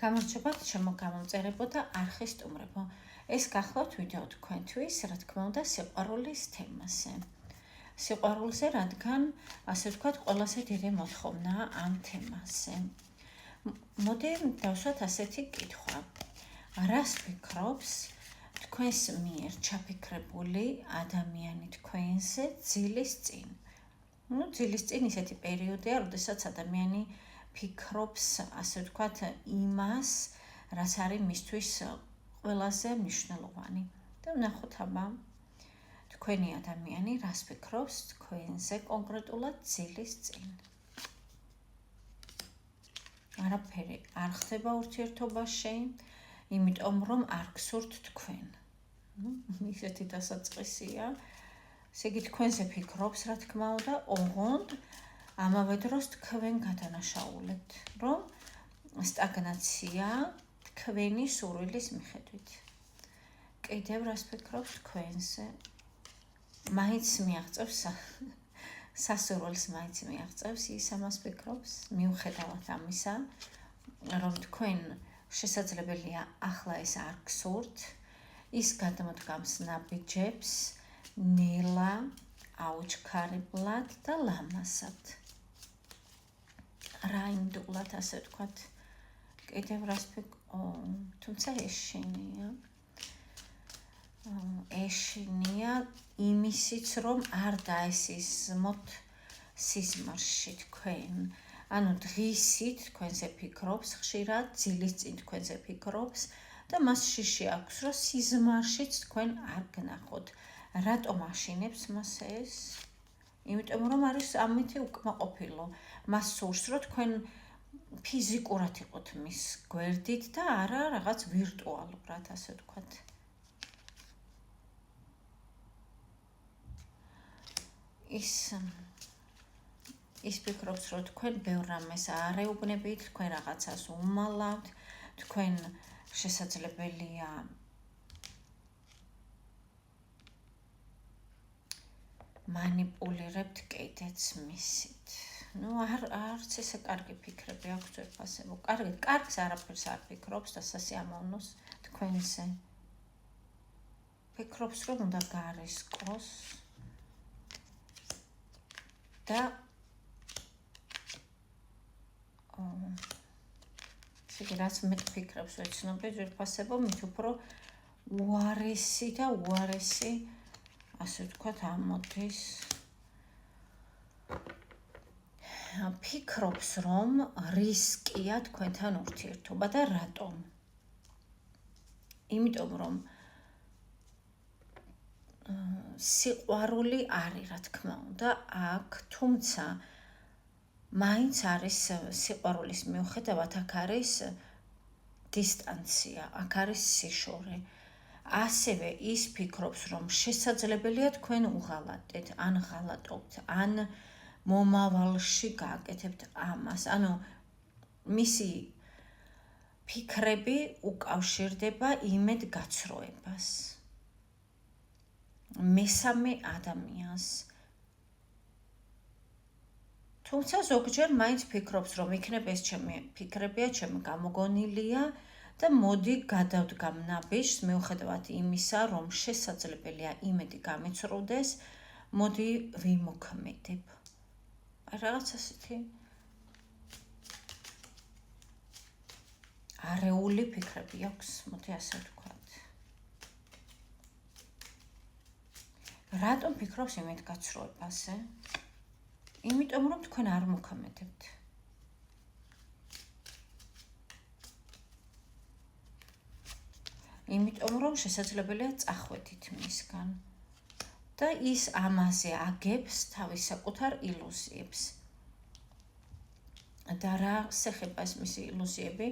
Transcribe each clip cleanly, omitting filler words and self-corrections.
გამარჯობა, ჩემო გამომწერებო და არხის სტუმრებო. ეს გახლავთ ვიდეო თქვენთვის, რა თქმა უნდა, სიყვარულის თემაზე. სიყვარულზე, რადგან, ასე ვთქვათ, ყველაზე დიდი მოთხოვნაა ამ თემაზე. მოდი დავსვათ ასეთი კითხვა. რას ფიქრობს თქვენს მიერ ჩაფიქრებული ადამიანი თქვენზე ძილის წინ? ძილის წინ ისეთი პერიოდია, როდესაც ადამიანი ფიქრობს, ასე ვთქვათ, იმას, რაც არის მისთვის ყველაზე მნიშვნელოვანი. და ვნახოთ აბა, თქვენი ადამიანი რას ფიქრობს თქვენზე კონკრეტულად ძილის წინ. არაფერი არ ხდება ურთიერთობაში, იმიტომ რომ არ გსურთ თქვენ. ისეთი დასაწყისია. ესე იგი, თქვენზე ფიქრობს, რა თქმა უნდა, ოღონდ ამავე დროს თქვენ გადანაშაულებთ, რომ სტაგნაცია თქვენი სურვილის მიხედვით. კიდევ რას ფიქრობს თქვენზე? მაინც მიაღწევს სასურველს, მაინც მიაღწევს, ის ამას ფიქრობს, მიუხედავად ამისა, რომ თქვენ შესაძლებელია ახლა ეს არ გსურთ, ის გადმოდგამს ნაბიჯებს, ნელა, აუჩქარებლად და ლამაზად. რაიმდულად, ასე ვთქვათ, კიდევ რას თუმცა ეშინია იმისიც, რომ არ დაესიზმოთ სიზმარში თქვენ. ანუ დღისით თქვენზე ფიქრობს, ხშირად ძილის წინ თქვენზე ფიქრობს და მას შიში აქვს, რომ სიზმარშიც თქვენ არ გნახოთ. რატომ აშინებს მას ეს? იმიტომ რომ არის ამითი უკმაყოფილო. მას სურს, რომ თქვენ ფიზიკურად იყოთ მის გვერდით და არა რაღაც ვირტუალურად, ასე ვთქვათ. ის ფიქრობს, რომ თქვენ ბევრ რამეს არეუბნებით, თქვენ რაღაცას უმალავთ, თქვენ შესაძლებელია манипулირებთ კიდეც მისით. არც ესე კარგი ფიქრები აქვს ძვირფასებო. კარგს არაფერს არ ფიქრობს და სასიამოვნოს თქვენზე. ფიქრობს, რომ უნდა გარისკოს და ისე რაც მეტ ფიქრებს ვეცნობდი ძვირფასებო, მით უფრო უარესი და უარესი, ასე ვთქვათ, ამოდის. ფიქრობს, რომ რისკია თქვენთან ურთიერთობა და რატომ? იმიტომ რომ სიყვარული არის, რა თქმა უნდა, აქ, თუმცა მაინც არის სიყვარულის მიუხედავად, აქ არის დისტანცია, აქ არის სიშორე. ასევე ის ფიქრობს, რომ შესაძლებელია თქვენ უღალატეთ, ან ღალატობთ, ან მომავალში გააკეთებთ ამას. ანუ მისი ფიქრები უკავშირდება იმედ გაცრუებას. მესამე ადამიანს. თუმცა ზოგჯერ მაინც ფიქრობს, რომ იქნება ეს ჩემი ფიქრებია, ჩემი გამოგონილია და მოდი გადავდგამ ნაბიჯს, მიუხედავად იმისა, რომ შესაძლებელია იმედი გამიცრუდეს, მოდი ვიმოქმედებ. რაღაც ასეთი არეული ფიქრები აქვს, მოდი ასე ვთქვათ. რატომ ფიქრობს იმედ გაცრუებაზე? იმიტომ რომ თქვენ არ მოქმედებთ. იმიტომ რომ შესაძლებელია წახვედით მისგან. და ის ამაზე აგებს თავის საკუთარ ილუზიებს. და რა შეხება ეს მისი ილუზიები?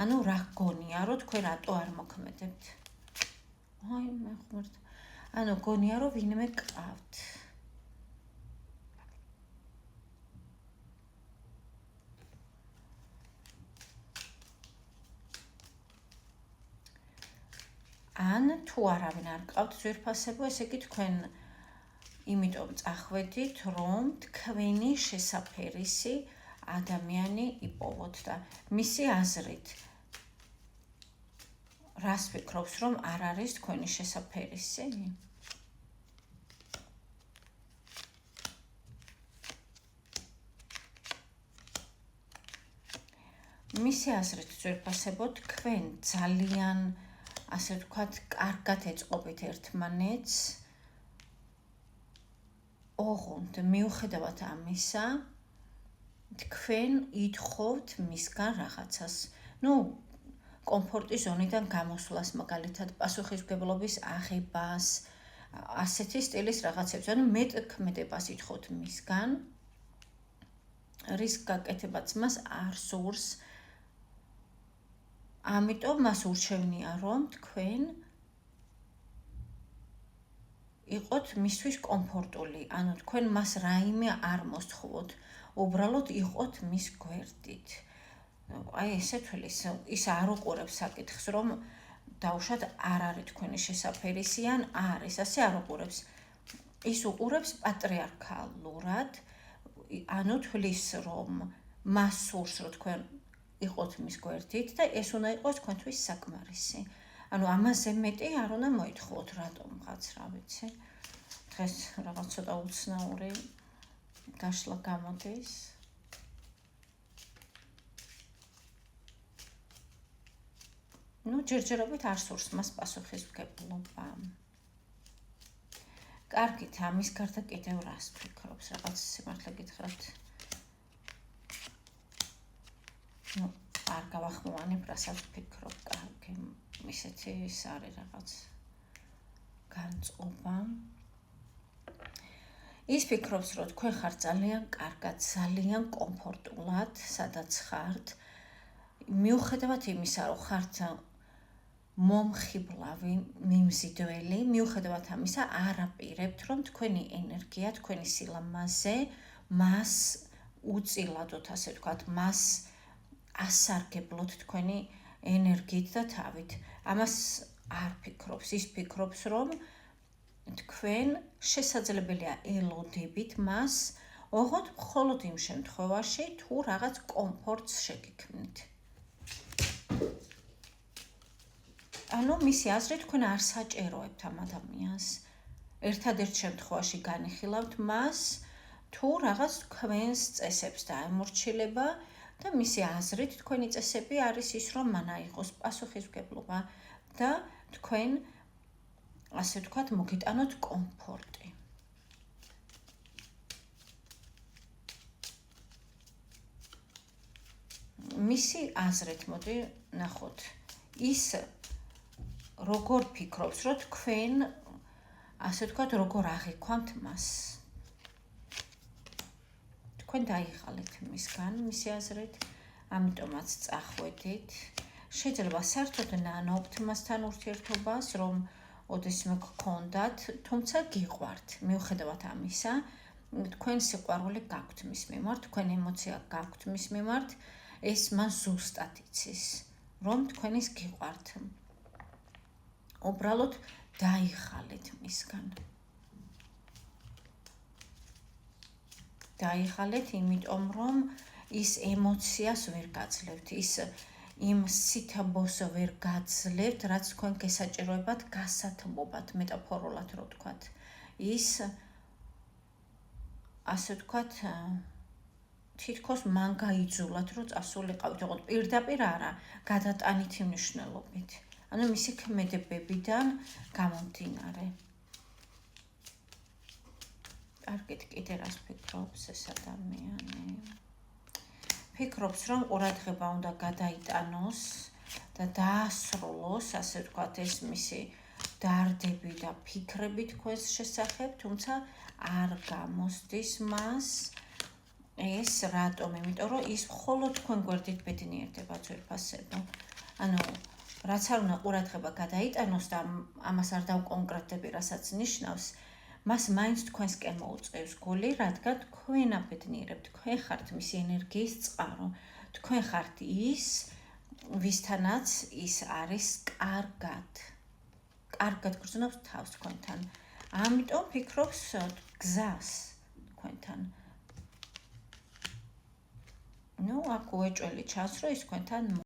ანუ რა გონია, რომ თქვენ რატო არ მოქმედებთ? აი, მე ხმართ. ანუ გონია, რომ ვინმე გყავთ. ან თუ არავინ არ გყავთ ძვირფასებო, ესე იგი თქვენ იმიტომ წახვედით, რომ თქვენი შესაფერისი ადამიანი იპოვოთ და მისი აზრით რას ფიქრობს, რომ არ არის თქვენი შესაფერისი? მისი აზრით ძვირფასებო, თქვენ ძალიან, ასე ვთქვათ, კარგად ეწყობით ერთმანეთს. ოღონდ მიუხედავად ამისა, თქვენ ითხოვთ მისგან რაღაცას. კომფორტის ზონიდან გამოსვლას, მაგალითად, პასუხისმგებლობის აღებას, ასეთი სტილის რაღაცებს, მეტ ქმედებას ითხოვთ მისგან, რის გაკეთებაც მას არ სურს. ამიტომ მას ურჩევნია, რომ თქვენ იყოთ მისთვის კომფორტული, თქვენ მას რაიმე არ მოსთხოვოთ, უბრალოდ იყოთ მის გვერდით. ესე თვლის, ის არ უყურებს საკითხს, რომ დაუშვათ არ არის თქვენი შესაფერისი ან არის, ასე არ უყურებს. ის უყურებს პატრიარქალურად, თვლის, რომ მას სურს, რომ თქვენ იყოთ მის გვერდით და ეს უნდა იყოს თქვენთვის საკმარისი. ამაზე მეტი არ უნდა მოითხოვოთ რატომღაც, რა ვიცი. დღეს რაღაც ცოტა უცნაური დაშლა გამოდის. ჯერჯერობით არ სურს მას პასუხისმგებლობა. კარგით, ამის გარდა კიდევ რას ფიქრობს, რაღაც სიმართლე გითხრათ. არ გავახმოვანებ, რასაც ვფიქრობ, კარგი, ისეთი ის არის რაღაც განწყობა. ის ფიქრობს, რომ თქვენ ხართ ძალიან კარგად, ძალიან კომფორტულად, სადაც ხართ. მიუხედავად იმისა, რომ ხართ მომხიბლავი, მიმზიდველი, მიუხედავად ამისა, არ აპირებთ, რომ თქვენი ენერგია, თქვენი სილამაზე მას უწილადოთ, ასე ვთქვათ, მას ასარგებლოთ თქვენი ენერგიით და თავით. ამას არ ფიქრობს, ის ფიქრობს, რომ თქვენ შესაძლებელია ელოდებით მას, ოღონდ მხოლოდ იმ შემთხვევაში, თუ რაღაც კომფორტს შეგიქმნით. მისი აზრით, თქვენ არ საჭიროებთ ამ ადამიანს. ერთადერთ შემთხვევაში განიხილავთ მას, თუ რაღაც თქვენს წესებს დაემორჩილება და მისი აზრით, თქვენი წესები არის ის, რომ მან აიღოს პასუხისმგებლობა და თქვენ, ასე ვთქვათ, მოგიტანოთ კომფორტი. მისი აზრით, მოდი ნახოთ, ის როგორ ფიქრობს, რომ თქვენ, ასე ვთქვათ, როგორ აღიქვამთ მას. თქვენ დაიღალეთ მისგან, მისი აზრით, ამიტომაც წახვედით. შეიძლება საერთოდ ნანობთ მასთან ურთიერთობას, რომ ოდესმე გქონდათ, თუმცა გიყვართ. მიუხედავად ამისა, თქვენ სიყვარული გაქვთ მის მიმართ, თქვენ ემოცია გაქვთ მის მიმართ, ეს მან ზუსტად იცის, რომ თქვენ ის გიყვართ. უბრალოდ დაიღალეთ მისგან. დაიღალეთ, იმიტომ რომ ის ემოციას ვერ გაძლევთ, ის იმ სითბოს ვერ გაძლევთ, რაც თქვენ გესაჭიროებათ გასათბობად, მეტაფორულად რო ვთქვათ. ის, ასე ვთქვათ, თითქოს მან გაიძულათ, რომ წასულიყავით, ოღონდ პირდაპირ არა, გადატანითი მნიშვნელობით. მისი ქმედებებიდან გამომდინარე. კარგით, კიდე რას ფიქრობს ეს ადამიანი? ფიქრობს, რომ ყურადღება უნდა გადაიტანოს და დაასრულოს, ასე ვთქვათ, ეს მისი დარდები და ფიქრები თქვენს შესახებ, თუმცა არ გამოსდის მას ეს რატომ? იმიტომ რომ ის მხოლოდ თქვენ გვერდით ბედნიერდება ძვირფასებო. რაც არ უნდა ყურადღება გადაიტანოს და ამას არ დავკონკრეტები, რასაც ნიშნავს, მას მაინც თქვენსკენ მოუწევს გული, რადგან თქვენ აბედნიერებთ, თქვენ ხართ მისი ენერგიის წყარო, თქვენ ხართ ის, ვისთანაც ის არის კარგად. კარგად გრძნობს თავს თქვენთან. ამიტომ ფიქრობს გზას თქვენთან. აქ უეჭველი ჩანს, რომ ის თქვენთან